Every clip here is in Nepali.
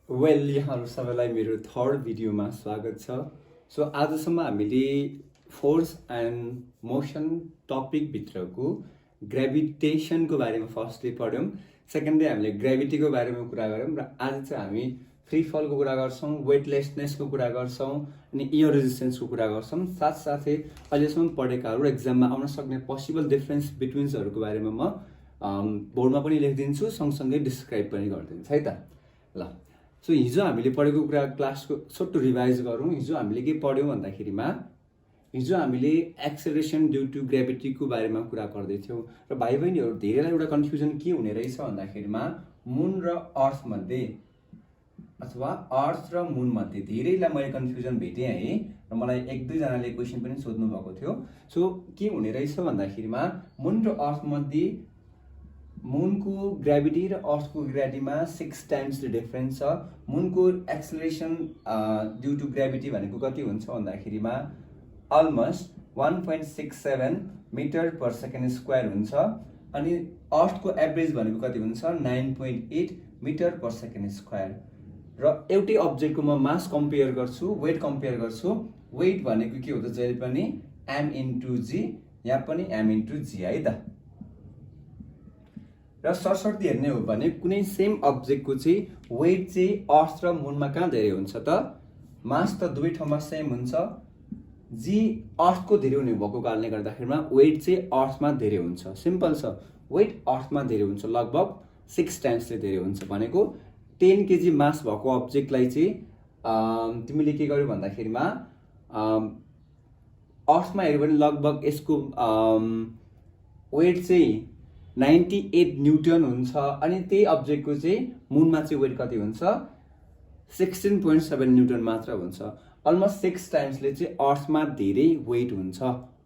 वेल यहाँहरू सबैलाई मेरो थर्ड भिडियोमा स्वागत छ। सो आजसम्म हामीले फोर्स एन्ड मोसन टपिकभित्रको ग्रेभिटेसनको बारेमा फर्स्टली पढ्यौँ, सेकेन्डली हामीले ग्रेभिटीको बारेमा कुरा गऱ्यौँ र आज चाहिँ हामी फ्री फलको कुरा गर्छौँ, वेटलेसनेसको कुरा गर्छौँ अनि एयर रेजिस्टेन्सको कुरा गर्छौँ। साथसाथै अहिलेसम्म पढेकाहरू एक्जाममा आउन सक्ने पोसिबल डिफ्रेन्स बिट्विन्सहरूको बारेमा म बोर्डमा पनि लेखिदिन्छु, सँगसँगै डिस्क्राइब पनि गरिदिन्छु है त। ल सो हिजो हामीले पढेको कुरा क्लासको छोटो रिभाइज गरौँ। हिजो हामीले के पढ्यौँ भन्दाखेरिमा हिजो हामीले एक्सेलरेसन ड्यु टु ग्रेभिटीको बारेमा कुरा गर्दैथ्यौँ र भाइ बहिनीहरू धेरैलाई एउटा कन्फ्युजन के हुने रहेछ भन्दाखेरिमा मुन र अर्थ मध्ये अथवा अर्थ र मुन मध्ये धेरैलाई मैले कन्फ्युजन भेटेँ है र मलाई एक दुईजनाले क्वेसन पनि सोध्नु भएको थियो। सो के हुने रहेछ भन्दाखेरिमा मुन र अर्थ मध्ये मुनको ग्रेभिटी र अर्थको ग्रेभिटीमा 6 टाइम्स डिफरेन्स छ। मुनको एक्सेलरेसन ड्यु टु ग्रेभिटी भनेको कति हुन्छ भन्दाखेरिमा almost 1.67 metre per second square हुन्छ अनि अर्थको एभरेज भनेको कति हुन्छ 9.8 मिटर पर सेकेन्ड स्क्वायर। र एउटै अब्जेक्टको म मास कम्पेयर गर्छु, वेट कम्पेयर गर्छु। वेट भनेको के हुन्छ जहिले पनि m इन्टु जी, यहाँ पनि m इन्टु जी है त। र सरसर्ती हेर्ने हो भने कुनै सेम अब्जेक्टको चाहिँ वेट चाहिँ अर्थ र मुनमा कहाँ धेरै हुन्छ त? मास त दुवै ठाउँमा सेम हुन्छ, जी अर्थको धेरै हुने भएको कारणले गर्दाखेरिमा वेट चाहिँ अर्थमा धेरै हुन्छ। सिम्पल छ, वेट अर्थमा धेरै हुन्छ, लगभग 6 टाइम्सले धेरै हुन्छ। भनेको 10 केजी मास भएको अब्जेक्टलाई चाहिँ तिमीले के गर्यो भन्दाखेरिमा अर्थमा हेऱ्यो भने लगभग यसको वेट चाहिँ 98 न्युटन हुन्छ अनि त्यही अब्जेक्टको चाहिँ मुनमा चाहिँ वेट कति हुन्छ 16.7 न्युटन मात्र हुन्छ। अलमोस्ट 6 टाइम्सले चाहिँ अर्थमा धेरै वेट हुन्छ,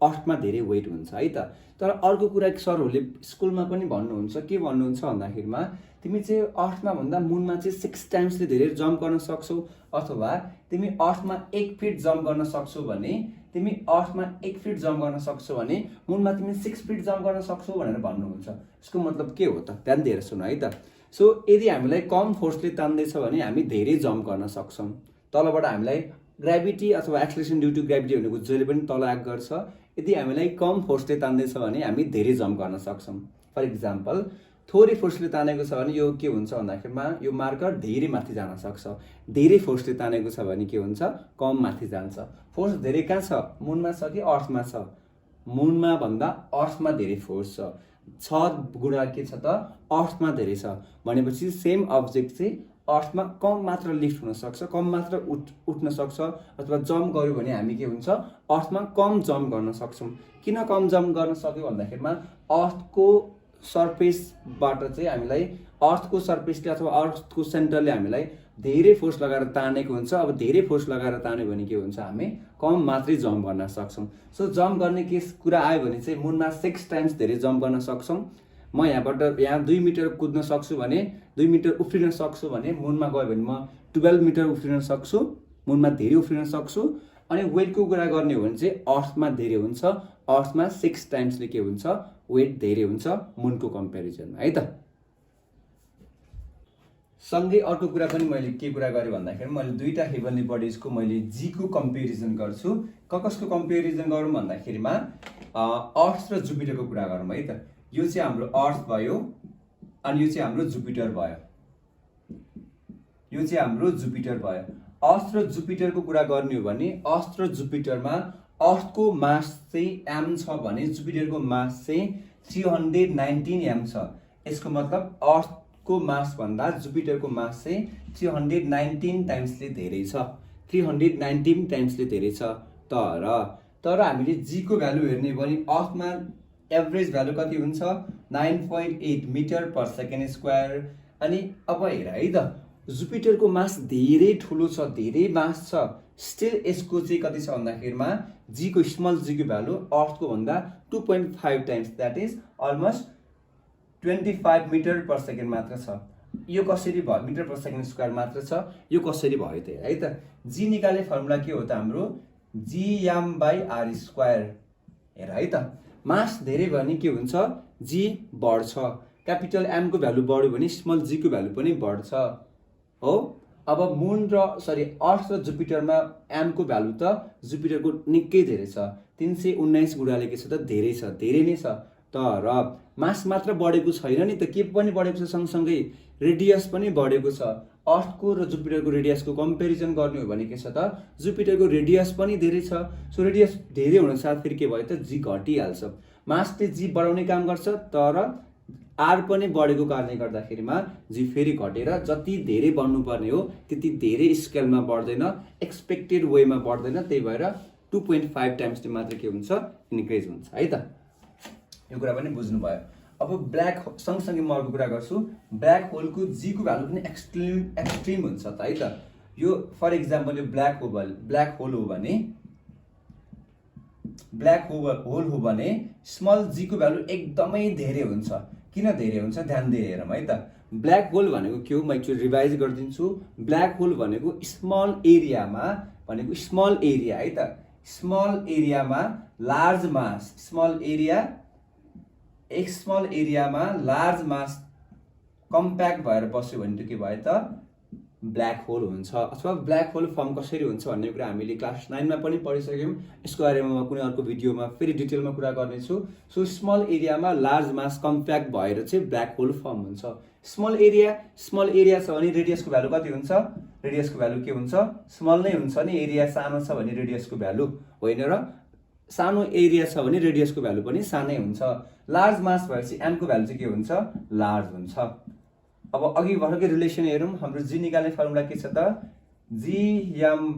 अर्थमा धेरै वेट हुन्छ है त। तर अर्को कुरा सरहरूले स्कुलमा पनि भन्नुहुन्छ, के भन्नुहुन्छ भन्दाखेरिमा तिमी चाहिँ अर्थमा भन्दा मुनमा चाहिँ 6 टाइम्सले धेरै जम्प गर्न सक्छौ, अथवा तिमी अर्थमा 1 फिट जम्प गर्न सक्छौ भने तिमी अर्थमा 1 फिट जम्प गर्न सक्छौ भने मुनमा तिमी 6 फिट जम्प गर्न सक्छौ भनेर भन्नुहुन्छ। यसको मतलब के हो त? ध्यान दिएर सुन है त। सो यदि हामीलाई कम फोर्सले तान्दैछ भने हामी धेरै जम्प गर्न सक्छौँ। तलबाट हामीलाई ग्रेभिटी अथवा एक्सेलरेसन ड्यु टु ग्रेभिटी भनेको जहिले पनि तल एक्ट गर्छ। यदि हामीलाई कम फोर्सले तान्दैछ भने हामी धेरै जम्प गर्न सक्छौँ। फर इक्जाम्पल थोरै फोर्सले तानेको छ भने यो के हुन्छ भन्दाखेरिमा यो मार्कर धेरै माथि जान सक्छ, धेरै फोर्सले तानेको छ भने के हुन्छ कम माथि जान्छ। फोर्स धेरै कहाँ छ? मुनमा छ कि अर्थमा छ? मुनमा भन्दा अर्थमा धेरै फोर्स छ गुणा के छ त अर्थमा धेरै छ। भनेपछि सेम अब्जेक्ट चाहिँ अर्थमा कम मात्र लिफ्ट हुन सक्छ, कम मात्र उठ्न सक्छ, अथवा जम्प गर्यो भने हामी के हुन्छ अर्थमा कम जम्प गर्न सक्छौँ। किन कम जम्प गर्न सक्यो भन्दाखेरिमा अर्थको सर्फेसबाट चाहिँ हामीलाई अर्थको सर्फेसले अथवा अर्थको सेन्टरले हामीलाई धेरै फोर्स लगाएर तानेको हुन्छ। अब धेरै फोर्स लगाएर तान्यो भने के हुन्छ हामी कम मात्रै जम्प गर्न सक्छौँ। सो जम्प गर्ने केस कुरा आयो भने चाहिँ मुनमा 6 टाइम्स धेरै जम्प गर्न सक्छौँ। म यहाँबाट यहाँ 2 मिटर कुद्न सक्छु भने 2 मिटर उफ्रिन सक्छु भने मुनमा गयो भने म 12 मिटर उफ्रिन सक्छु, मुनमा धेरै उफ्रिन सक्छु। अनि वेटको कुरा गर्ने हो भने चाहिँ अर्थमा धेरै हुन्छ, अर्थमा 6 टाइम्सले के हुन्छ वेट धेरै हुन्छ मुनको कम्पेरिजनमा है त। सँगै अर्को कुरा पनि मैले के कुरा गरेँ भन्दाखेरि मैले दुईटा हेभनली बडिजको मैले जीको कम्पेरिजन गर्छु। कसको कम्पेरिजन गरौँ भन्दाखेरिमा अर्थ र जुपिटरको कुरा गरौँ है त। यो चाहिँ हाम्रो अर्थ भयो अनि यो चाहिँ हाम्रो जुपिटर भयो, यो चाहिँ हाम्रो जुपिटर भयो। अर्थ र जुपिटरको कुरा गर्ने हो भने अर्थ र जुपिटरमा अर्थको मास चाहिँ m छ भने जुपिटरको मास चाहिँ 319 m छ। यसको मतलब अर्थको मास भन्दा जुपिटरको मास चाहिँ 319 टाइम्सले धेरै छ, 319 टाइम्सले धेरै छ। तर हामीले जी को भ्यालु हेर्ने भने अर्थमा एभरेज भ्यालु कति हुन्छ 9.8 मिटर पर सेकेन्ड स्क्वायर। अनि अब हेर है त, जुपिटरको मास धेरै ठुलो छ, धेरै मास छ, स्टिल यसको चाहिँ कति छ भन्दाखेरिमा जीको स्मल जीको भ्यालु अर्थको भन्दा 2.5 times, that is almost 25 metre per second मात्र छ। यो कसरी भयो? मिटर पर सेकेन्ड स्क्वायर मात्र छ, यो कसरी भयो त है त। जी निकाल्ने फर्मुला के हो त हाम्रो gm बाई आर स्क्वायर। हेर है त, मास धेरै भयो भने के हुन्छ जी बढ्छ, क्यापिटल एम को भ्यालु बढ्यो भने स्मल जी को भ्यालु पनि बढ्छ हो। अब मुन र अर्थ र जुपिटरमा एमको भ्यालु त जुपिटरको निकै धेरै छ, 319 गुणाले के छ त धेरै छ, धेरै नै छ। तर मास मात्र बढेको छैन नि त, के पनि बढेको छ सँगसँगै रेडियस पनि बढेको छ। अर्थको र जुपिटरको रेडियसको कम्पेरिजन गर्ने हो भने के छ त जुपिटरको रेडियस पनि धेरै छ। सो रेडियस धेरै हुन साथ फेरि के भयो त जी घटिहाल्छ। मासले जी बढाउने काम गर्छ तर आर पनि बढेको कारणले गर्दाखेरिमा जी फेरि घटेर जति धेरै बढ्नुपर्ने हो त्यति धेरै स्केलमा बढ्दैन, एक्सपेक्टेड वेमा बढ्दैन। त्यही भएर 2.5 टाइम्सले मात्र के हुन्छ इन्क्रिज हुन्छ है त। यो कुरा पनि बुझ्नुभयो। अब ब्ल्याक सँगसँगै म अर्को कुरा गर्छु, ब्ल्याक होलको जीको भ्यालु पनि एक्सट्रिम हुन्छ त है त। यो फर इक्जाम्पल यो ब्ल्याक होल हो भने स्मल जीको भ्यालु एकदमै धेरै हुन्छ। किन धेरै हुन्छ ध्यान दिएर हेरौँ है त। ब्ल्याक होल भनेको के हो म एकचोटि रिभाइज गरिदिन्छु। ब्ल्याक होल भनेको स्मल एरियामा है त, स्मल एरियामा लार्ज मास, स्मल एरियामा लार्ज मास कम्प्याक्ट भएर बस्यो भने त के भयो त ब्ल्याक होल हुन्छ। अथवा ब्ल्याक होल फर्म कसरी हुन्छ भन्ने कुरा हामीले क्लास 9 मा पनि पढिसक्यौँ। यसको बारेमा म कुनै अर्को भिडियोमा फेरि डिटेलमा कुरा गर्नेछु। सो स्मल एरियामा लार्ज मास कम्प्याक्ट भएर चाहिँ ब्ल्याक होल फर्म हुन्छ। स्मल एरिया छ भने रेडियसको भ्यालु कति हुन्छ? रेडियसको भ्यालु के हुन्छ? स्मल नै हुन्छ नि। एरिया सानो छ भने रेडियसको भ्यालु होइन र सानो एरिया छ भने रेडियसको भ्यालु पनि सानै हुन्छ। लार्ज मास भएपछि एमको भ्यालु चाहिँ के हुन्छ? लार्ज हुन्छ। अब अघि भर्खरै रिलेसन हेरौँ। हाम्रो जी निकाल्ने फर्मुला के छ त gm/r²।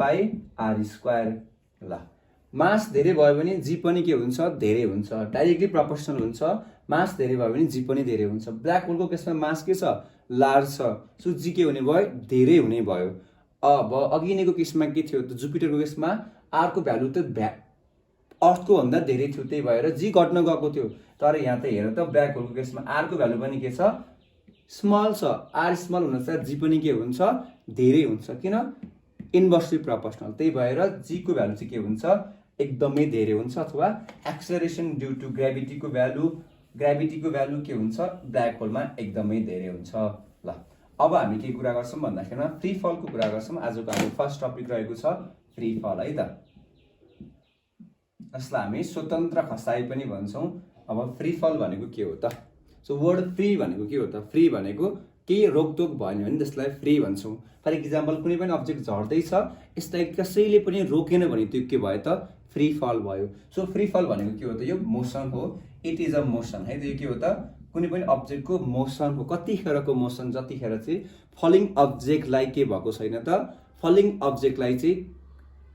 ल मास धेरै भयो भने जी पनि के हुन्छ? धेरै हुन्छ, डाइरेक्टली प्रोपोर्सनल हुन्छ। मास धेरै भयो भने जी पनि धेरै हुन्छ। ब्ल्याक होलको केसमा मास के छ? लार्ज छ। सो जी के हुने भयो? धेरै हुने भयो। अब अघि नैको केसमा के थियो त जुपिटरको केसमा आरको भ्यालु त अर्थको भन्दा धेरै थियो, त्यही भएर जी घट्न गएको थियो। तर यहाँ त हेर त ब्ल्याक होलको केसमा आरको भ्यालु पनि के छ? स्मल छ। आर स्मल हुनसाथ जी पनि के हुन्छ? धेरै हुन्छ। किन? Inversely proportional. त्यही भएर जी को भ्यालु चाहिँ के हुन्छ? एकदमै धेरै हुन्छ। अथवा एक्सेलरेसन ड्यू टु ग्राभिटीको भ्यालु के हुन्छ? ब्ल्याक होलमा एकदमै धेरै हुन्छ। ल अब हामी के कुरा गर्छौँ भन्दाखेरिमा फ्री फलको कुरा गर्छौँ। आजको हाम्रो फर्स्ट टपिक रहेको छ फ्री फल है त, जसलाई हामी स्वतन्त्र खसाइ पनि भन्छौँ। अब फ्री फल भनेको के हो त? सो वर्ड फ्री भनेको के हो त? फ्री भनेको केही रोकटोक भएन भने त्यसलाई फ्री भन्छौँ। फर इक्जाम्पल कुनै पनि अब्जेक्ट झर्दैछ, यसलाई कसैले पनि रोकेन भने त्यो के भयो त? फ्री फल भयो। सो फ्री फल भनेको के हो त? यो मोसन हो। इट इज अ मोसन है त। यो के हो त? कुनै पनि अब्जेक्टको मोसन हो। कतिखेरको मोसन? जतिखेर चाहिँ फलिङ अब्जेक्टलाई के भएको छैन त? फलिङ अब्जेक्टलाई चाहिँ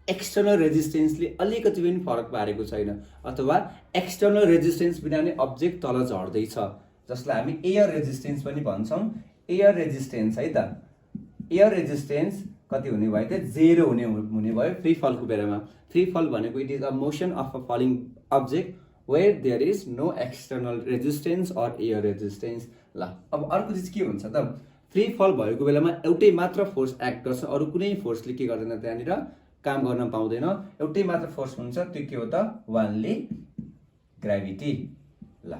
एक्सटर्नल रेजिस्टेन्सले अलिकति पनि फरक पारेको छैन, अथवा एक्सटर्नल रेजिस्टेन्स बिना नै अब्जेक्ट तल झर्दैछ, जसलाई हामी एयर रेजिस्टेन्स पनि भन्छौँ। एयर रेजिस्टेन्स है त। एयर रेजिस्टेन्स कति हुने भयो त? 0 हुने भयो फ्री फलको बेलामा। फ्री फल भनेको it is a motion of a falling object where there is no external resistance or air resistance. ल अब अर्को चिज के हुन्छ त? फ्री फल भएको बेलामा एउटै मात्र फोर्स एक्ट गर्छ, अरू कुनै फोर्सले के गर्दैन त्यहाँनिर काम गर्न पाउँदैन। एउटै मात्र फोर्स हुन्छ, त्यो के हो त? वानली ग्राभिटी। ल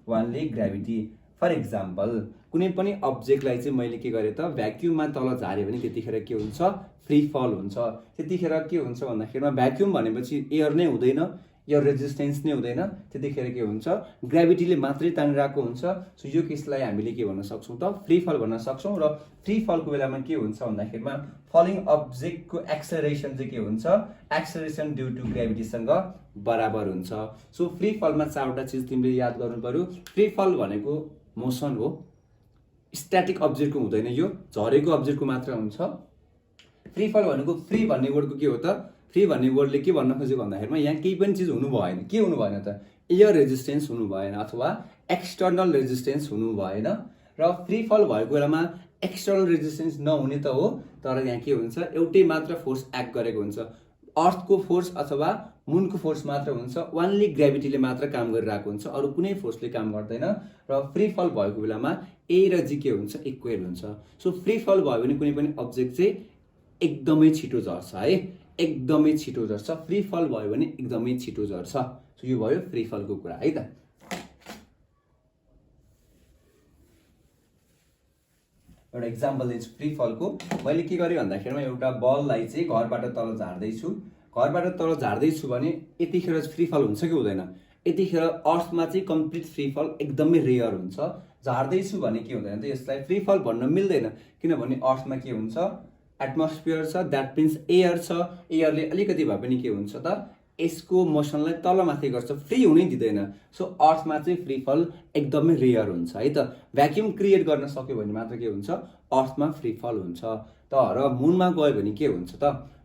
वानली ग्राभिटी। फर इक्जाम्पल कुनै पनि अब्जेक्टलाई चाहिँ मैले के गरेँ त भ्याक्युममा तल झारेँ भने त्यतिखेर के हुन्छ? फ्री फल हुन्छ। त्यतिखेर के हुन्छ भन्दाखेरिमा भ्याक्युम भनेपछि एयर नै हुँदैन, एयर रेजिस्टेन्स नै हुँदैन। त्यतिखेर के हुन्छ? ग्राभिटीले मात्रै तानिरहेको हुन्छ। सो यो केसलाई हामीले के भन्न सक्छौँ त? फ्री फल भन्न सक्छौँ। र फ्री फलको बेलामा के हुन्छ भन्दाखेरिमा फलिङ अब्जेक्टको एक्सेलरेसन चाहिँ के हुन्छ? एक्सेलरेसन ड्यू टु ग्राभिटीसँग बराबर हुन्छ। सो फ्री फलमा 4वटा चिज तिमीले याद गर्नु पर्यो। फ्री फल भनेको मोसन हो, स्ट्याटिक अब्जेक्टको हुँदैन, यो झरेको अब्जेक्टको मात्र हुन्छ। फ्री फल भनेको फ्री भन्ने वर्डको के हो त? फ्री भन्ने वर्डले के भन्न खोजेको भन्दाखेरिमा यहाँ केही पनि चिज हुनु भएन। के हुनु भएन त? एयर रेजिस्टेन्स हुनु भएन अथवा एक्सटर्नल रेजिस्टेन्स हुनु भएन। र फ्री फल भएको बेलामा एक्सटर्नल रेजिस्टेन्स नहुने त हो, तर यहाँ के हुन्छ? एउटै मात्र फोर्स एक्ट गरेको हुन्छ। अर्थको फोर्स अथवा मुनको फोर्स मात्र हुन्छ। वानली ग्राभिटीले मात्र काम गरिरहेको हुन्छ, अरू कुनै फोर्सले काम गर्दैन। र फ्री फल भएको बेलामा ए र जी के हुन्छ? इक्वल हुन्छ। सो फ्री फल भयो भने कुनै पनि अब्जेक्ट चाहिँ एकदमै छिटो झर्छ है, एकदमै छिटो झर्छ। फ्री फल भयो भने एकदमै छिटो झर्छ। सो यो भयो फ्री फलको कुरा है त। एउटा इक्जाम्पल दिन्छु फ्री फलको। मैले के गरेँ भन्दाखेरिमा एउटा बललाई चाहिँ घरबाट तल झार्दैछु, भने यतिखेर फ्री फल हुन्छ कि हुँदैन? यतिखेर अर्थमा चाहिँ कम्प्लिट फ्री फल एकदमै रेयर हुन्छ। झार्दैछु भने के हुँदैन त यसलाई फ्री फल भन्न मिल्दैन, किनभने अर्थमा के हुन्छ एटमोस्फियर छ, द्याट मिन्स एयर छ। एयरले अलिकति भए पनि के हुन्छ त यसको मोसनलाई तलमाथि गर्छ, फ्री हुनै दिँदैन। सो अर्थमा चाहिँ फ्री फल एकदमै रेयर हुन्छ है त। भ्याक्युम क्रिएट गर्न सक्यो भने मात्र के हुन्छ अर्थमा फ्री फल हुन्छ। तर मुनमा गयो भने के हुन्छ त?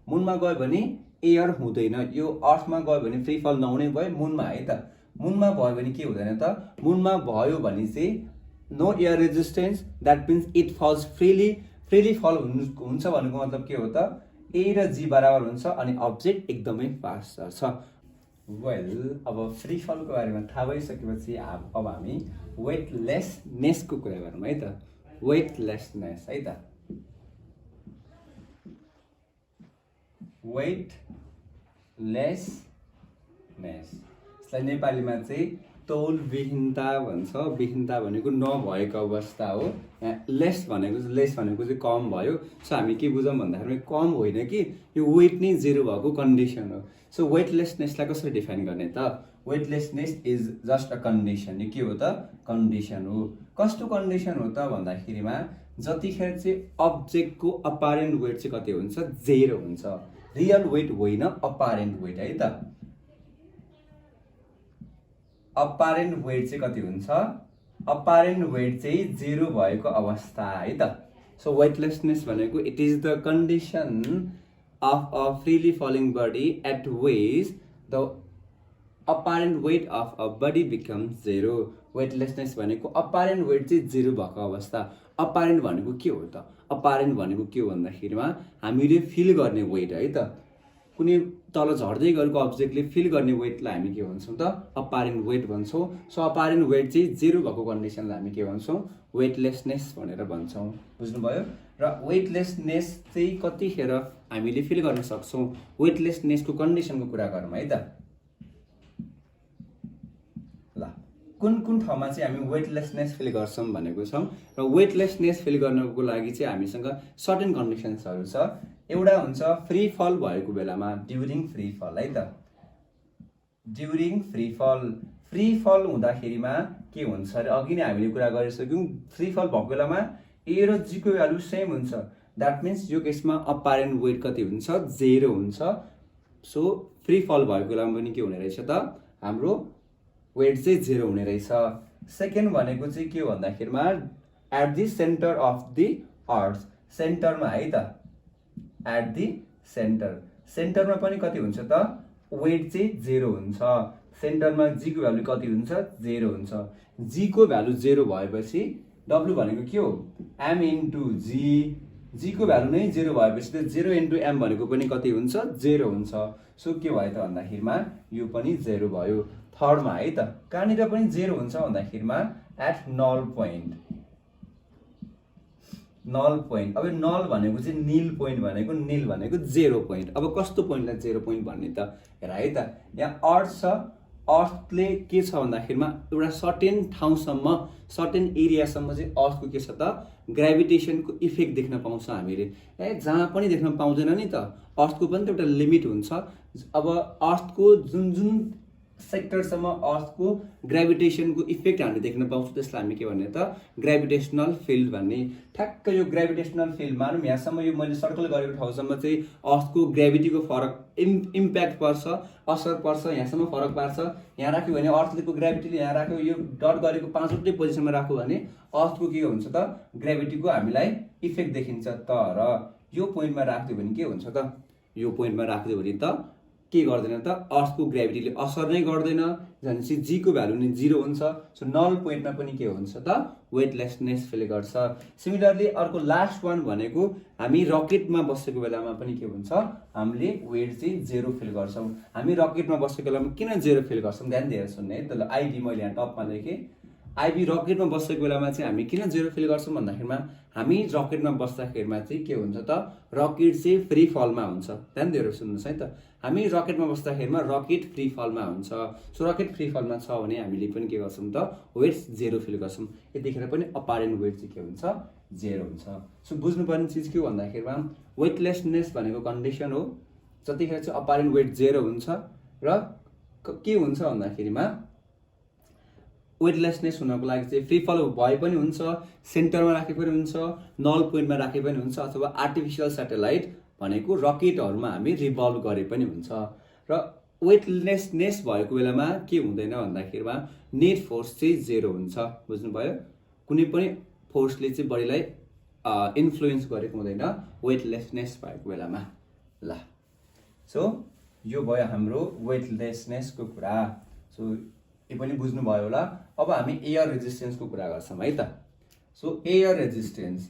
मुनमा गयो भने एयर हुँदैन, यो अर्थमा गयो भने फ्री फल नहुने भयो मुनमा है त। मुनमा भयो भने के हुँदैन त? मुनमा भयो भने चाहिँ no air resistance, that means it falls freely fall हुन्छ भनेको मतलब के हो त? ए र जी बराबर हुन्छ अनि अब्जेक्ट एकदमै फास्ट छ। वेल अब फ्री फलको बारेमा थाहा भइसकेपछि अब हामी वेटलेसनेसको कुरा गरौँ है त। वेटलेसनेस है त, वेटलेसनेस यसलाई नेपालीमा चाहिँ तौलविहीनता भन्छ। विहीनता भनेको नभएको अवस्था हो, यहाँ लेस भनेको चाहिँ कम भयो। सो हामी के बुझौँ भन्दाखेरि कम होइन कि यो वेट नै जेरो भएको कन्डिसन हो। सो वेटलेसनेसलाई कसरी डिफाइन गर्ने त? Weightlessness is just a condition. यो के हो त? कन्डिसन हो। कस्तो कन्डिसन हो त भन्दाखेरिमा जतिखेर चाहिँ अब्जेक्टको अपारेन्ट वेट चाहिँ कति हुन्छ? जेरो हुन्छ। रियल वेट होइन, अपारेन्ट वेट है त। अपारेन्ट वेट चाहिँ कति हुन्छ? अपारेन्ट वेट चाहिँ जेरो भएको अवस्था है त। सो वेटलेसनेस भनेको it is the condition of a freely falling body at which the apparent weight of a body becomes zero. Weightlessness भनेको अपारेन्ट वेट चाहिँ जेरो भएको अवस्था। अपारेन्ट भनेको के हो त? अपारेन्ट भनेको के हो भन्दाखेरिमा हामीले फिल गर्ने वेट है त। कुनै तल झर्दै गरेको अब्जेक्टले फिल गर्ने वेटलाई हामी के भन्छौँ त? अपारेन्ट वेट भन्छौँ। सो अपारेन्ट वेट चाहिँ जेरो भएको कन्डिसनलाई हामी के भन्छौँ? वेटलेसनेस भनेर भन्छौँ। बुझ्नुभयो? र वेटलेसनेस चाहिँ कतिखेर हामीले फिल गर्न सक्छौँ? वेटलेसनेसको कन्डिसनको कुरा गरौँ है त। ल कुन ठाउँमा चाहिँ हामी वेटलेसनेस फिल गर्छौँ भनेको छौँ। र वेटलेसनेस फिल गर्नको लागि चाहिँ हामीसँग सर्टेन कन्डिसन्सहरू छ। एउटा हुन्छ फ्री फल भएको बेलामा, ड्युरिङ फ्री फल है त। ड्युरिङ फ्री फल हुँदाखेरिमा के हुन्छ अरे अघि नै हामीले कुरा गरिसक्यौँ। फ्री फल भएको बेलामा ए र जी को भ्यालु सेम हुन्छ, द्याट मिन्स यो केसमा अपारेन्ट वेट कति हुन्छ? जेरो हुन्छ। सो फ्री फल भएको बेलामा पनि के हुने रहेछ त? हाम्रो वेट चाहिँ जेरो हुने रहेछ। सेकेन्ड भनेको चाहिँ के हो भन्दाखेरिमा at the centre of the earth, सेन्टरमा है त। एट द सेन्टरमा पनि कति हुन्छ त? वेट चाहिँ जेरो हुन्छ। सेन्टरमा जी को भ्यालु कति हुन्छ? जेरो हुन्छ। जी को भ्यालु जेरो भएपछि डब्लु भनेको के हो? एम इन्टु जी। जी को भ्यालु नै जेरो भएपछि त जेरो इन्टु एम भनेको पनि कति हुन्छ? जेरो हुन्छ। सो के भयो त भन्दाखेरिमा यो पनि जेरो भयो। थर्डमा है त कहाँनिर पनि जेरो हुन्छ भन्दाखेरिमा एट नल पोइन्ट। अब नल भनेको चाहिँ निल भनेको जेरो पोइन्ट। अब कस्तो पोइन्टलाई जेरो पोइन्ट भन्ने त? हेर है त, यहाँ अर्थ छ। अर्थले के छ भन्दाखेरिमा एउटा सर्टेन ठाउँसम्म, सर्टेन एरियासम्म चाहिँ अर्थको के छ त? ग्राभिटेसनको इफेक्ट देख्न पाउँछ हामीले। जहाँ पनि देख्न पाउँदैन नि त। अर्थको पनि त एउटा लिमिट हुन्छ। अब अर्थको जुन सेक्टरसम्म अर्थको ग्राभिटेसनको इफेक्ट हामीले देख्न पाउँछौँ त्यसलाई हामी के भन्ने त? ग्राभिटेसनल फिल्ड भन्ने। ठ्याक्क यो ग्राभिटेसनल फिल्ड मानौँ यहाँसम्म यो मैले सर्कल गरेको ठाउँसम्म चाहिँ अर्थको ग्राभिटीको फरक इम्प्याक्ट पर्छ, असर पर्छ, यहाँसम्म फरक पार्छ। यहाँ राख्यो भने अर्थको ग्राभिटीले यहाँ राख्यो, यो डट गरेको 5वटै पोजिसनमा राख्यो भने अर्थको के हुन्छ त? ग्राभिटीको हामीलाई इफेक्ट देखिन्छ। तर यो पोइन्टमा राखिदियो भने के हुन्छ त? यो पोइन्टमा राखिदियो भने त के गर्दैन त? अर्थको ग्राभिटीले असर नै गर्दैन, भनेपछि जी को भ्यालु नै जिरो हुन्छ। सो नल पोइन्टमा पनि के हुन्छ त? वेटलेसनेस फिल गर्छ। सिमिलरली अर्को लास्ट वान भनेको हामी रकेटमा बसेको बेलामा पनि के हुन्छ? हामीले वेट चाहिँ जेरो फिल गर्छौँ। हामी रकेटमा बसेको बेलामा किन जेरो फिल गर्छौँ? ध्यान दिएर सुन्ने है त। ल आइबी मैले यहाँ टपमा लेखेँ। आइबी रकेटमा बसेको बेलामा चाहिँ हामी किन जेरो फिल गर्छौँ भन्दाखेरिमा हामी रकेटमा बस्दाखेरिमा चाहिँ के हुन्छ त? रकेट चाहिँ फ्री फलमा हुन्छ। ध्यान दिएर सुन्नुहोस् है त। हामी रकेटमा बस्दाखेरिमा रकेट फ्री फलमा हुन्छ। सो रकेट फ्री फलमा छ भने हामीले पनि के गर्छौँ त? वेट जेरो फिल गर्छौँ। यतिखेर पनि अपारेन्ट वेट चाहिँ के हुन्छ? 0 हुन्छ। सो बुझ्नुपर्ने चिज के हो भन्दाखेरिमा वेटलेसनेस भनेको कन्डिसन हो जतिखेर चाहिँ अपारेन्ट वेट 0 हुन्छ र के हुन्छ भन्दाखेरिमा वेटलेसनेस हुनको लागि चाहिँ फ्री फल भए पनि हुन्छ, सेन्टरमा राखे पनि हुन्छ, नल पोइन्टमा राखे पनि हुन्छ, अथवा आर्टिफिसियल स्याटेलाइट भनेको रकेटहरूमा हामी रिभल्भ गरे पनि हुन्छ। र वेटलेसनेस भएको बेलामा के हुँदैन भन्दाखेरिमा नेट फोर्स चाहिँ 0 हुन्छ। बुझ्नुभयो? कुनै पनि फोर्सले चाहिँ बडीलाई इन्फ्लुएन्स गरेको हुँदैन वेटलेसनेस भएको बेलामा। ल सो यो भयो हाम्रो वेटलेसनेसको कुरा। सो यो पनि बुझ्नुभयो होला। अब हामी एयर रेजिस्टेन्सको कुरा गर्छौँ है त। सो एयर रेजिस्टेन्स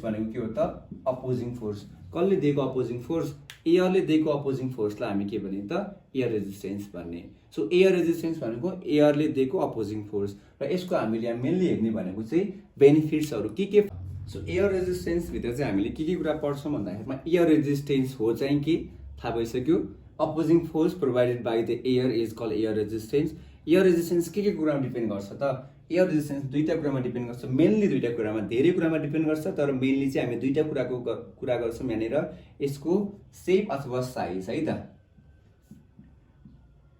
भनेको के हो त? Opposing force. कसले दिएको अपोजिङ फोर्स? एयरले दिएको अपोजिङ फोर्सलाई हामी के भन्ने त? एयर रेजिस्टेन्स भन्ने। सो एयर रेजिस्टेन्स भनेको एयरले दिएको अपोजिङ फोर्स र यसको हामीले यहाँ मेनली हेर्ने भनेको चाहिँ बेनिफिट्सहरू के। सो एयर रेजिस्टेन्स भित्र चाहिँ हामीले के कुरा पढ्छौँ भन्दाखेरिमा एयर रेजिस्टेन्स हो चाहिँ के थाहा भइसक्यो। Opposing force provided by the air is called air resistance. Air resistance के कुरामा डिपेन्ड गर्छ त? एयर रेजिस्टेन्स दुईटा कुरामा डिपेन्ड गर्छ, मेनली दुईटा कुरामा, धेरै कुरामा डिपेन्ड गर्छ, तर मेनली चाहिँ हामी दुईटा कुराको कुरा गर्छौँ यहाँनिर। यसको सेप अथवा साइज है त।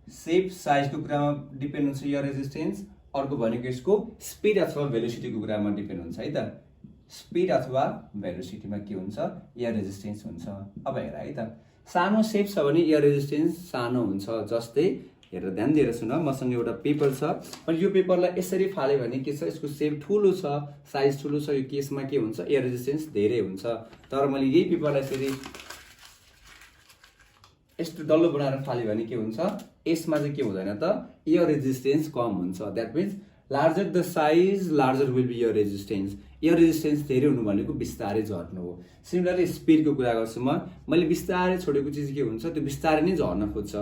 सेप साइजको कुरामा डिपेन्ड हुन्छ एयर रेजिस्टेन्स। अर्को भनेको यसको स्पिड अथवा भेलोसिटीको कुरामा डिपेन्ड हुन्छ है त। स्पिड अथवा भेलोसिटीमा के हुन्छ? एयर रेजिस्टेन्स हुन्छ। अब हेर है त, सानो सेप छ भने एयर रेजिस्टेन्स सानो हुन्छ। जस्तै हेरेर ध्यान दिएर सुन, मसँग एउटा पेपर छ अनि यो पेपरलाई यसरी फाल्यो भने के छ? यसको सेप ठुलो छ, साइज ठुलो छ, यो केसमा के हुन्छ? एयर रेजिस्टेन्स धेरै हुन्छ। तर मैले यही पेपरलाई यसरी यस्तो डल्लो बनाएर फाल्यो भने के हुन्छ? यसमा चाहिँ के हुँदैन त? एयर रेजिस्टेन्स कम हुन्छ। That means larger the size larger will be air resistance. Air resistance धेरै हुनु भनेको बिस्तारै झर्नु हो। सिमिलरली स्पिडको कुरा गर्छु मैले बिस्तारै छोडेको चिज के हुन्छ? त्यो बिस्तारै नै झर्न खोज्छ,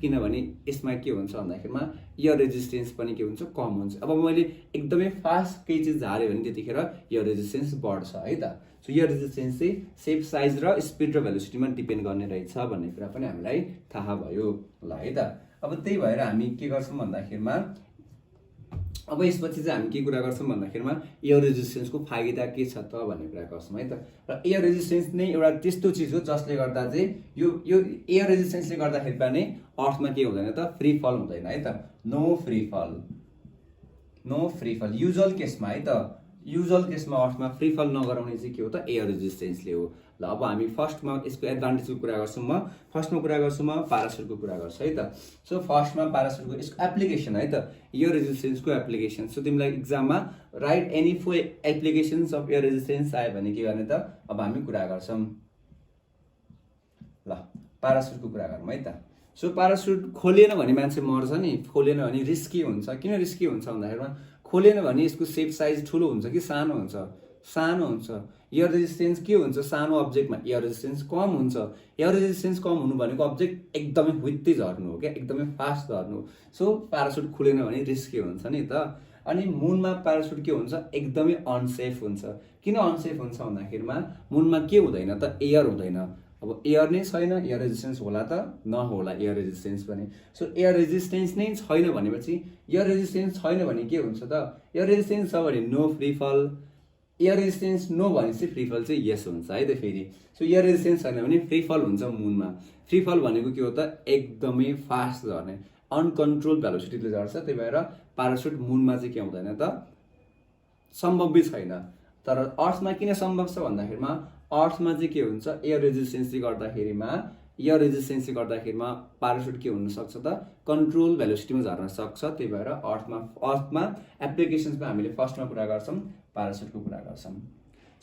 किनभने यसमा के हुन्छ भन्दाखेरिमा एयर रेजिस्टेन्स पनि के हुन्छ? कम हुन्छ। अब मैले एकदमै फास्ट केही चिज झार्यो भने त्यतिखेर एयर रेजिस्टेन्स बढ्छ है त। सो एयर रेजिस्टेन्स चाहिँ सेप साइज र स्पिड र भेलोसिटीमा डिपेन्ड गर्ने रहेछ भन्ने कुरा पनि हामीलाई थाहा भयो ल है त। अब त्यही भएर हामी के गर्छौँ भन्दाखेरिमा अब यसपछि चाहिँ हामी के कुरा गर्छौँ भन्दाखेरिमा एयर रेजिस्टेन्सको फाइदा के छ त भन्ने कुरा गर्छौँ है त। र एयर रेजिस्टेन्स नै एउटा त्यस्तो चिज हो जसले गर्दा चाहिँ यो एयर रेजिस्टेन्सले गर्दाखेरि पनि अर्थमा के हुँदैन त? फ्री फल हुँदैन है त। नो फ्री फल युजुअल केसमा है त। युजुअल केसमा अर्थमा फ्री फल नगराउने चाहिँ के हो त? एयर रेजिस्टेन्सले हो। ल अब हामी फर्स्टमा यसको एडभान्टेजको कुरा गर्छौँ फर्स्टमा कुरा गर्छु प्यारासुटको कुरा गर्छु है त। सो फर्स्टमा प्यारासुटको यसको एप्लिकेसन है त, एयर रेजिस्टेन्सको एप्लिकेसन। सो तिमीलाई इक्जाममा right any 4 applications of air resistance आयो भने के गर्ने त? अब हामी कुरा गर्छौँ। ल प्यारासुटको कुरा गरौँ है त। सो प्यारासुट खोलिएन भने मान्छे मर्छ नि, खोलिएन भने रिस्की हुन्छ। किन रिस्की हुन्छ भन्दाखेरिमा खोलिएन भने यसको सेप साइज ठुलो हुन्छ कि सानो हुन्छ? सानो हुन्छ। एयर रेजिस्टेन्स के हुन्छ? सानो अब्जेक्टमा एयर रेजिस्टेन्स कम हुन्छ। एयर रेजिस्टेन्स कम हुनु भनेको अब्जेक्ट एकदमै हुत्तै झर्नु हो क्या, एकदमै फास्ट झर्नु हो। सो प्यारासुट खुलेन भने रिस्की हुन्छ नि त। अनि मुनमा प्यारासुट के हुन्छ? एकदमै अनसेफ हुन्छ। किन अनसेफ हुन्छ भन्दाखेरिमा मुनमा के हुँदैन त? एयर हुँदैन। अब एयर नै छैन, एयर रेजिस्टेन्स होला त? नहोला एयर रेजिस्टेन्स पनि। सो एयर रेजिस्टेन्स नै छैन भनेपछि, एयर रेजिस्टेन्स छैन भने के हुन्छ त? एयर रेजिस्टेन्स छ भने नो फ्री फल, एयर रेजिस्टेन्स नो भनेपछि फ्री फल चाहिँ यस हुन्छ है त फेरि। सो एयर रेजिस्टेन्स छैन भने फ्री फल हुन्छ मुनमा। फ्री फल भनेको के हो त? एकदमै फास्ट झर्ने, अनकन्ट्रोल भेलोसिटीले झर्छ। त्यही भएर प्यारासुट मुनमा चाहिँ के हुँदैन त? सम्भवै छैन। तर अर्थमा किन सम्भव छ भन्दाखेरिमा अर्थमा चाहिँ के हुन्छ? एयर रेजिस्टेन्सले गर्दाखेरिमा प्यारासुट के हुनसक्छ त? कन्ट्रोल भेलोसिटीमा झर्न सक्छ। त्यही भएर अर्थमा एप्लिकेसन्समा हामीले फर्स्टमा कुरा गर्छौँ प्यारासुटको कुरा गर्छौँ।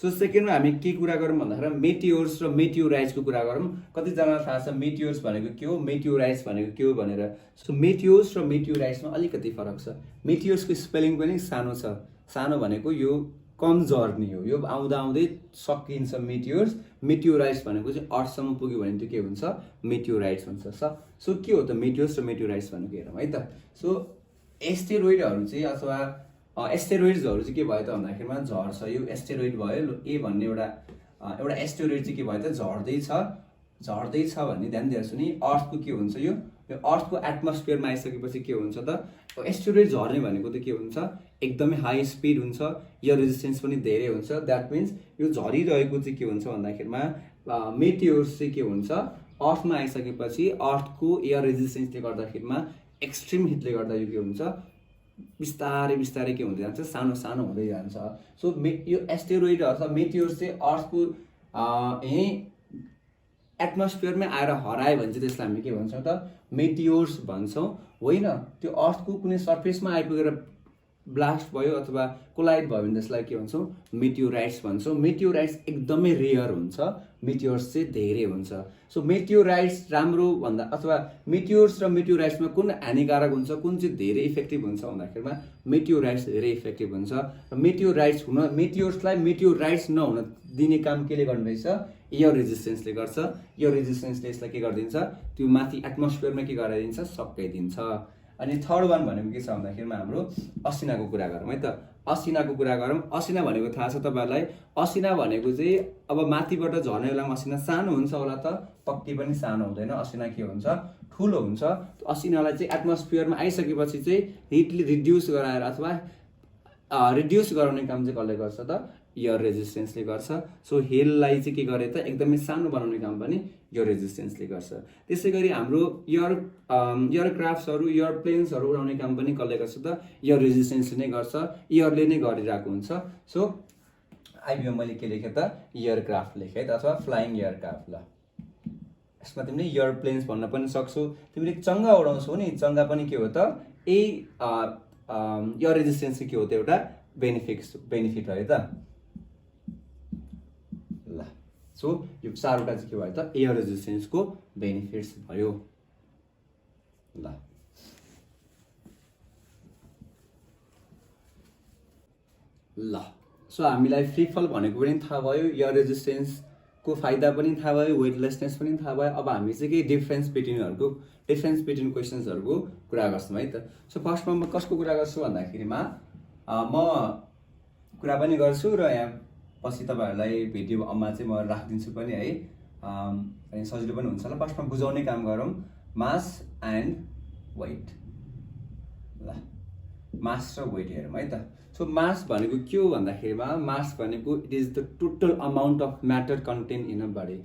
सो सेकेन्डमा हामी के कुरा गरौँ भन्दाखेरि मेटियोर्स र मेटियोराइट्सको कुरा गरौँ। कतिजनालाई थाहा छ मेटियोर्स भनेको के हो, मेटियोराइट्स भनेको के हो भनेर। सो मेटियोर्स र मेटियोराइट्समा अलिकति फरक छ। मेटियोर्सको स्पेलिङ पनि सानो छ। सानो भनेको यो कम झर्ने हो, यो आउँदा आउँदै सकिन्छ मेटियोर्स। मेटियोराइट्स भनेको चाहिँ अर्थसम्म पुग्यो भने त्यो के हुन्छ? मेटियोराइट्स हुन्छ। सो के हो त मेटियोर्स र मेटियोराइट्स भनेको हेरौँ है त। सो एस्टेरोइडहरू चाहिँ अथवा एस्टेरोइड्सहरू चाहिँ के भयो त भन्दाखेरिमा झर्छ। यो एस्टेरोइड भयो, ए भन्ने एउटा एस्टेरोइड चाहिँ के भयो त? झर्दैछ भन्ने ध्यान दिएर सुनि। अर्थको के हुन्छ? यो यो अर्थको एटमोस्फियरमा आइसकेपछि के हुन्छ त, एस्टेरोइड झर्ने भनेको त के हुन्छ, एकदमै हाई स्पिड हुन्छ, एयर रेजिस्टेन्स पनि धेरै हुन्छ। द्याट मिन्स यो झरिरहेको चाहिँ के हुन्छ भन्दाखेरिमा मेटियोर्स चाहिँ के हुन्छ, अर्थमा आइसकेपछि अर्थको एयर रेजिस्टेन्सले गर्दाखेरिमा एक्सट्रिम हिटले गर्दा यो के हुन्छ, बिस्तारै बिस्तारै के हुँदै जान्छ, सानो सानो हुँदै जान्छ। सो यो एस्टेरोइड अथवा मेटियोर्स चाहिँ अर्थको यहीँ एटमोस्फियरमै आएर हरायो भने चाहिँ त्यसलाई हामी के भन्छौँ त, मेटियोर्स भन्छौँ। होइन, त्यो अर्थको कुनै सर्फेसमा आइपुगेर ब्लास्ट भयो अथवा कोलाइड भयो भने त्यसलाई के भन्छौँ, मेटियोराइट्स भन्छौँ। मेटियोराइट्स एकदमै रेयर हुन्छ, मेटियोर्स चाहिँ धेरै हुन्छ। सो मेटियोराइट्स राम्रो भन्दा अथवा मेटियोर्स र मेटियोराइट्समा कुन हानिकारक हुन्छ, कुन चाहिँ धेरै इफेक्टिभ हुन्छ भन्दाखेरिमा मेटियोराइट्स धेरै इफेक्टिभ हुन्छ। र मेटियोराइट्स हुन, मेटियोर्सलाई मेटियोराइट्स नहुन दिने काम केले गर्नु रहेछ, एयर रेजिस्टेन्सले गर्छ। एयर रेजिस्टेन्सले यसलाई के गरिदिन्छ, त्यो माथि एटमोस्फियरमा के गराइदिन्छ, सकाइदिन्छ। अनि थर्ड वान भनेको के छ भन्दाखेरिमा हाम्रो असिनाको कुरा गरौँ है त। असिनाको कुरा गरौँ। असिना भनेको थाहा छ तपाईँहरूलाई, असिना भनेको चाहिँ अब माथिबाट झर्ने बेलामा असिना सानो हुन्छ होला त, पक्कै पनि सानो हुँदैन। असिना के हुन्छ, ठुलो हुन्छ। असिनालाई चाहिँ एटमोस्फियरमा आइसकेपछि चाहिँ हिटले रिड्युस गराएर अथवा रिड्युस गराउने काम चाहिँ कसले गर्छ त, एयर रेजिस्टेन्सले गर्छ। सो हेललाई चाहिँ के गरे त, एकदमै सानो बनाउने काम पनि एयर रेजिस्टेन्सले गर्छ। त्यसै गरी हाम्रो एयरक्राफ्ट्सहरू, एयरप्लेन्सहरू उडाउने काम पनि कसले गर्छ त, एयर रेजिस्टेन्सले नै गर्छ, एयरले नै गरिरहेको हुन्छ। सो आइबिएम मैले के लेखेँ त, एयरक्राफ्ट लेखेँ त, अथवा फ्लाइङ एयरक्राफ्ट। ल, यसमा तिमीले एयरप्लेन्स भन्न पनि सक्छौ। तिमीले चङ्गा उडाउँछौ नि, चङ्गा पनि के हो त, एयर रेजिस्टेन्स के हो त, एउटा बेनिफिट हो त। ल, सो यो चारवटा चाहिँ के भयो त, एयर रेजिस्टेन्सको बेनिफिट्स भयो। ल सो हामीलाई फ्री फल भनेको पनि थाहा भयो, एयर रेजिस्टेन्सको फाइदा पनि थाहा भयो, वेटलेसनेस पनि थाहा भयो। अब हामी चाहिँ के डिफ्रेन्स बिट्विन क्वेसन्सहरूको कुरा गर्छौँ है त। सो फर्स्टमा म कसको कुरा गर्छु भन्दाखेरिमा म कुरा पनि गर्छु र यहाँ पछि तपाईँहरूलाई भिडियोमा चाहिँ म राखिदिन्छु पनि है, अनि सजिलो पनि हुन्छ होला। फर्स्टमा बुझाउने काम गरौँ, मास एन्ड वेट। ल, मास र वेट हेरौँ है त। सो मास भनेको के हो भन्दाखेरिमा, मास भनेको it is the total amount of matter content in a body.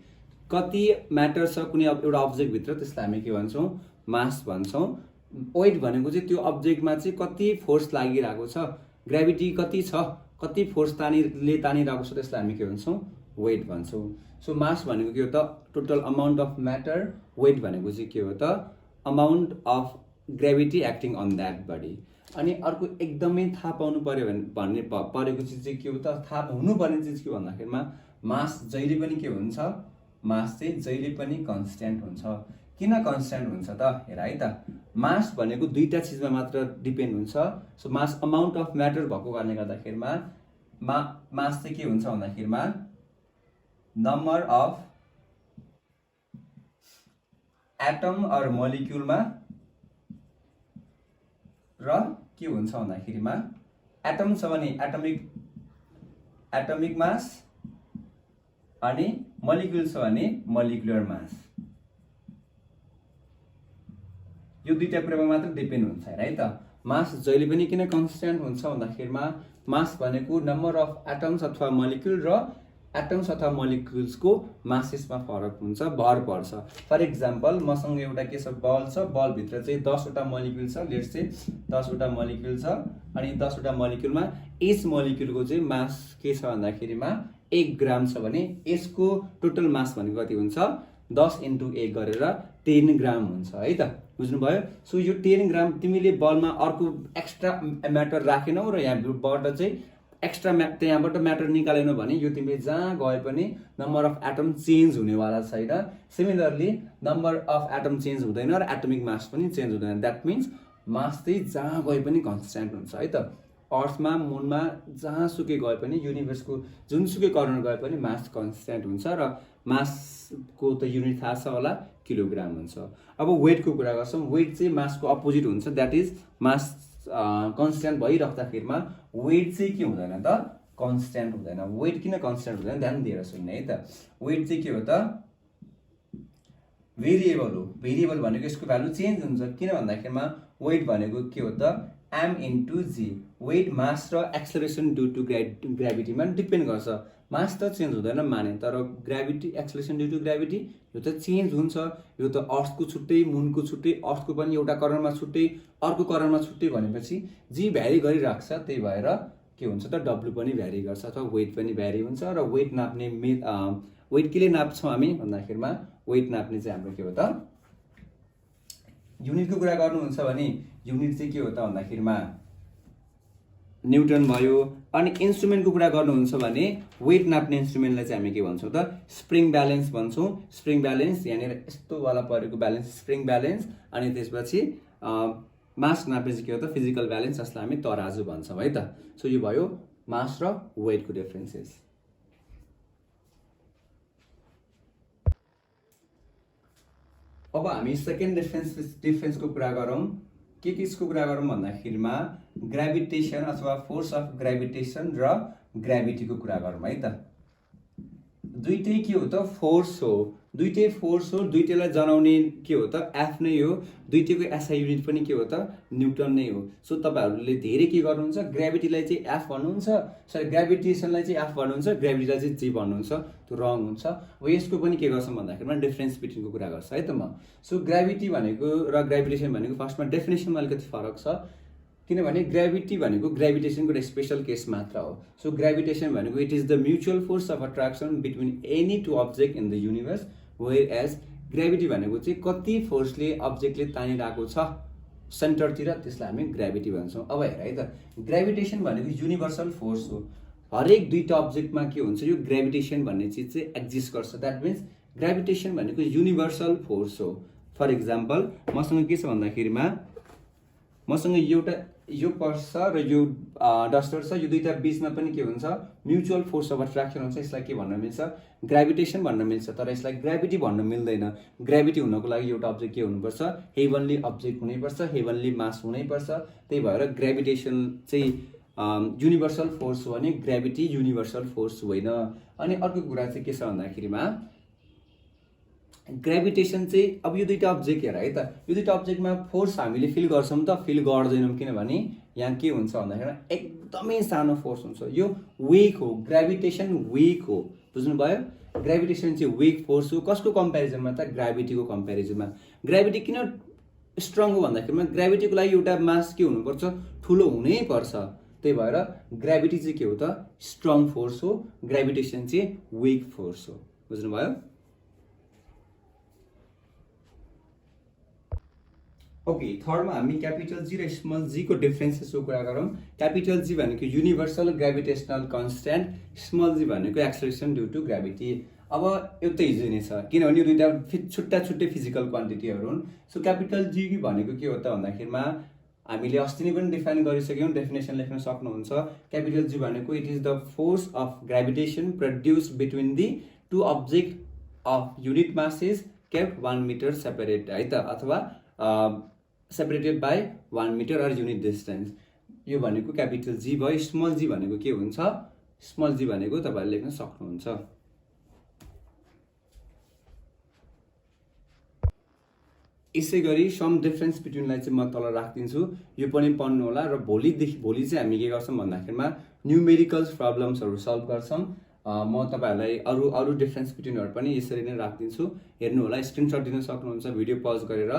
कति म्याटर छ कुनै एउटा अब्जेक्टभित्र, त्यसलाई हामी के भन्छौँ, मास भन्छौँ। वेट भनेको चाहिँ त्यो अब्जेक्टमा चाहिँ कति फोर्स लागिरहेको छ, ग्राभिटी कति छ, कति फोर्स तानिरहेको छ, त्यसलाई हामी के भन्छौँ, वेट भन्छौँ। सो मास भनेको के हो त, total amount of matter. Weight भनेको चाहिँ के हो त, amount of gravity acting on that body. अनि अर्को एकदमै थाहा पाउनु पर्यो भन्ने परेको चिज चाहिँ के हो त, थाहा हुनुपर्ने चिज के भन्दाखेरिमा मास जहिले पनि के हुन्छ, मास चाहिँ जहिले पनि कन्स्ट्यान्ट हुन्छ। किन कन्स्ट्यान्ट हुन्छ त, हेर है त। मास भनेको दुईटा चिजमा मात्र डिपेन्ड हुन्छ। So mass amount of matter भएको कारणले गर्दाखेरिमा मास चाहिँ के हुन्छ भन्दाखेरिमा नम्बर अफ एटम अर मोलिक्युलमा र के हुन्छ भन्दाखेरिमा एटम छ भने एटमिक मास अनि मोलिक्युल छ भने मोलिकुलर मास। यो दुईटा कुरामा मात्र डिपेन्ड हुन्छ है त। मास जहिले पनि किन कन्स्ट्यान्ट हुन्छ भन्दाखेरिमा मास भनेको नम्बर अफ एटम्स अथवा मोलिक्युल र एटम्स अथवा मोलिक्युल्सको मासेसमा फरक हुन्छ, भर पर्छ। फर इक्जाम्पल मसँग एउटा के छ, बल छ, बलभित्र चाहिँ 10वटा मोलिक्युल छ, लेट्स चाहिँ 10वटा मोलिक्युल छ। अनि 10वटा मोलिक्युलमा एच मोलिक्युलको चाहिँ मास के छ भन्दाखेरिमा 1 ग्राम छ भने यसको टोटल मास भनेको कति हुन्छ, 10 × 1 गरेर 10 ग्राम हुन्छ है त। बुझ्नुभयो। सो यो 10 ग्राम तिमीले बलमा अर्को एक्स्ट्रा म्याटर राखेनौ र यहाँबाट चाहिँ एक्स्ट्रा त्यहाँबाट म्याटर निकालेनौ भने यो तिमीले जहाँ गए पनि नम्बर अफ एटम चेन्ज हुनेवाला छैन। Similarly number of atom change हुँदैन र एटमिक मास पनि चेन्ज हुँदैन। द्याट मिन्स मास चाहिँ जहाँ गए पनि कन्स्ट्यान्ट हुन्छ है त। अर्थमा, मुनमा जहाँसुकै गए पनि, युनिभर्सको जुनसुकै कर्नर गए पनि मास कन्स्ट्यान्ट हुन्छ र मासको त युनिट थाहा छ होला, किलोग्राम हुन्छ। अब वेटको कुरा गर्छौँ। वेट चाहिँ मासको अपोजिट हुन्छ। द्याट इज मास कन्स्ट्यान्ट भइराख्दाखेरिमा वेट चाहिँ के हुँदैन त, कन्स्ट्यान्ट हुँदैन। वेट किन कन्स्ट्यान्ट हुँदैन ध्यान दिएर सुन्ने है त। वेट चाहिँ के हो त, भेरिएबल हो। भेरिएबल भनेको यसको भ्यालु चेन्ज हुन्छ, किन भन्दाखेरिमा वेट भनेको के हो त m into g. Weight mass र एक्सेलरेसन ड्यु टु ग्राभिटीमा डिपेन्ड गर्छ। मास त चेन्ज हुँदैन माने, तर gravity acceleration due to gravity यो त चेन्ज हुन्छ। यो त अर्थको छुट्टै, मुनको छुट्टै, अर्थको पनि एउटा करणमा छुट्टै, अर्को करणमा छुट्टै भनेपछि जी भ्यारी गरिरहेको छ, त्यही भएर के हुन्छ त डब्लु पनि भ्यारी गर्छ अथवा वेट पनि भ्यारी हुन्छ। र वेट नाप्ने वेट केले नाप्छौँ हामी भन्दाखेरिमा वेट नाप्ने चाहिँ हाम्रो के हो त युनिटको कुरा गर्नुहुन्छ भने युनिट चाहिँ के हो त भन्दाखेरिमा न्युटन भयो। अनि इन्स्ट्रुमेन्टको कुरा गर्नुहुन्छ भने वेट नाप्ने इन्स्ट्रुमेन्टलाई चाहिँ हामी के भन्छौँ त स्प्रिङ ब्यालेन्स भन्छौँ। स्प्रिङ ब्यालेन्स यहाँनिर यस्तो वाला परेको ब्यालेन्स स्प्रिङ ब्यालेन्स, अनि त्यसपछि मास नाप्ने चाहिँ के हो त फिजिकल ब्यालेन्स, जसलाई हामी तराजु भन्छौँ है त। सो यो भयो मास र वेटको डिफरेन्सेस। अब हामी सेकेन्ड डिफरेन्सको कुरा गरौँ। के केसको कुरा गरौँ भन्दाखेरिमा ग्राभिटेसन अथवा फोर्स अफ ग्राभिटेसन र ग्राभिटीको कुरा गरौँ है त। दुईटै के हो त फोर्स हो, दुईटै फोर्स हो, दुईटैलाई जनाउने के हो त एफ नै हो, दुईटैको एसआई युनिट पनि के हो त न्युटन नै हो। सो तपाईँहरूले धेरै के गर्नुहुन्छ, ग्राभिटीलाई चाहिँ एफ भन्नुहुन्छ, सरी ग्राभिटेसनलाई चाहिँ एफ भन्नुहुन्छ, ग्राभिटीलाई चाहिँ जी भन्नुहुन्छ, त्यो रङ हुन्छ। अब यसको पनि के गर्छौँ भन्दाखेरिमा डिफरेन्स बिट्विनको कुरा गर्छ है त म। सो ग्राभिटी भनेको र ग्राभिटेसन भनेको फर्स्टमा डेफिनेसनमा अलिकति फरक छ, किनभने ग्राभिटी भनेको ग्राभिटेसनको एउटा स्पेसल केस मात्र हो। सो ग्राभिटेसन भनेको it is the mutual force of attraction between any two object in the universe, whereas gravity भनेको चाहिँ कति फोर्सले अब्जेक्टले तानिरहेको छ सेन्टरतिर, त्यसलाई हामी ग्राभिटी भन्छौँ। अब हेर है त, ग्राभिटेसन भनेको युनिभर्सल फोर्स हो। हरेक दुईवटा अब्जेक्टमा के हुन्छ, यो ग्राभिटेसन भन्ने चिज चाहिँ एक्जिस्ट गर्छ। द्याट मिन्स ग्राभिटेसन भनेको युनिभर्सल फोर्स हो। फर इक्जाम्पल मसँग के छ भन्दाखेरिमा मसँग एउटा यो पर्स छ र यो डस्टर छ, यो दुईटा बिचमा पनि के हुन्छ म्युचुअल फोर्स अफ अट्र्याक्सन हुन्छ। यसलाई के भन्न मिल्छ, ग्राभिटेसन भन्न मिल्छ, तर यसलाई ग्राभिटी भन्न मिल्दैन। ग्राभिटी हुनको लागि एउटा अब्जेक्ट के हुनुपर्छ, हेभनली अब्जेक्ट हुनैपर्छ, हेभनली मास हुनैपर्छ। त्यही भएर ग्राभिटेसन चाहिँ युनिभर्सल फोर्स हो भने ग्राभिटी युनिभर्सल फोर्स होइन। अनि अर्को कुरा चाहिँ के छ भन्दाखेरिमा ग्राभिटेसन चाहिँ अब यो दुईटा अब्जेक्ट हेर है त, यो दुईटा अब्जेक्टमा फोर्स हामीले फिल गर्छौँ त फिल गर्दैनौँ, किनभने यहाँ के हुन्छ भन्दाखेरि एकदमै सानो फोर्स हुन्छ। यो वेक हो, ग्राभिटेसन वेक हो, बुझ्नुभयो। ग्राभिटेसन चाहिँ वेक फोर्स हो। कसको कम्पेरिजनमा त ग्राभिटीको कम्पेरिजनमा। ग्राभिटी किन स्ट्रङ हो भन्दाखेरिमा ग्राभिटीको लागि एउटा मास के हुनुपर्छ, ठुलो हुनै पर्छ। त्यही भएर ग्राभिटी चाहिँ के हो त स्ट्रङ फोर्स हो, ग्राभिटेसन चाहिँ वेक फोर्स हो, बुझ्नुभयो। ओके, थर्डमा हामी क्यापिटल जी र स्मल जी को डिफरेन्सेसको कुरा गरौँ। क्यापिटल जी भनेको युनिभर्सल ग्राभिटेसनल कन्स्ट्यान्ट, स्मल जी भनेको एक्सेलरेसन ड्यु टु ग्राभिटी। अब एउटै इजी नै छ, किनभने यो दुईटा छुट्टा छुट्टै फिजिकल क्वान्टिटीहरू हुन्। सो क्यापिटल जी भनेको के हो त भन्दाखेरिमा हामीले अस्ति नै पनि डिफाइन गरिसक्यौँ, डेफिनेसन लेख्न सक्नुहुन्छ। क्यापिटल जी भनेको it is the force of gravitation produced between the two object of unit mass is kept 1 metre separate है त, अथवा separated by 1 metre or unit distance. यो भनेको क्यापिटल जी भयो। स्मल जी भनेको के हुन्छ, स्मल जी भनेको तपाईँहरूले लेख्न सक्नुहुन्छ। यसै गरी सम डिफरेन्स बिट्विनलाई चाहिँ म तल राखिदिन्छु, यो पनि पढ्नु होला। र भोलि चाहिँ हामी के गर्छौँ भन्दाखेरिमा न्युमेरिकल्स प्रब्लम्सहरू सल्भ गर्छौँ। म तपाईँहरूलाई अरू डिफरेन्स बिट्विनहरू पनि यसरी नै राखिदिन्छु, हेर्नु होला। स्क्रिनसट दिन सक्नुहुन्छ भिडियो पज गरेर,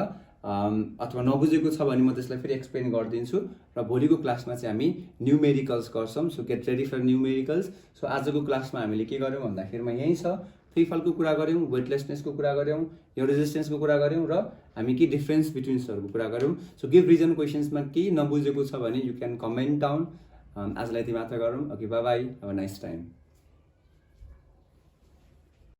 अथवा नबुझेको छ भने म त्यसलाई फेरि एक्सप्लेन गरिदिन्छु। र भोलिको क्लासमा चाहिँ हामी न्युमेरिकल्स गर्छौँ। So get ready for numericals. So आजको क्लासमा हामीले के गर्यौँ भन्दाखेरिमा यही छ, फ्री फलको कुरा गऱ्यौँ, वेटलेसनेसको कुरा गऱ्यौँ, यो रेजिस्टेन्सको कुरा गऱ्यौँ, र हामी के डिफरेन्स बिट्विन्सहरूको कुरा गऱ्यौँ। सो गिभ रिजन क्वेसन्समा केही नबुझेको छ भने यु क्यान कमेन्ट डाउन। आजलाई यति मात्र गरौँ। Okay, by by, have a nice time.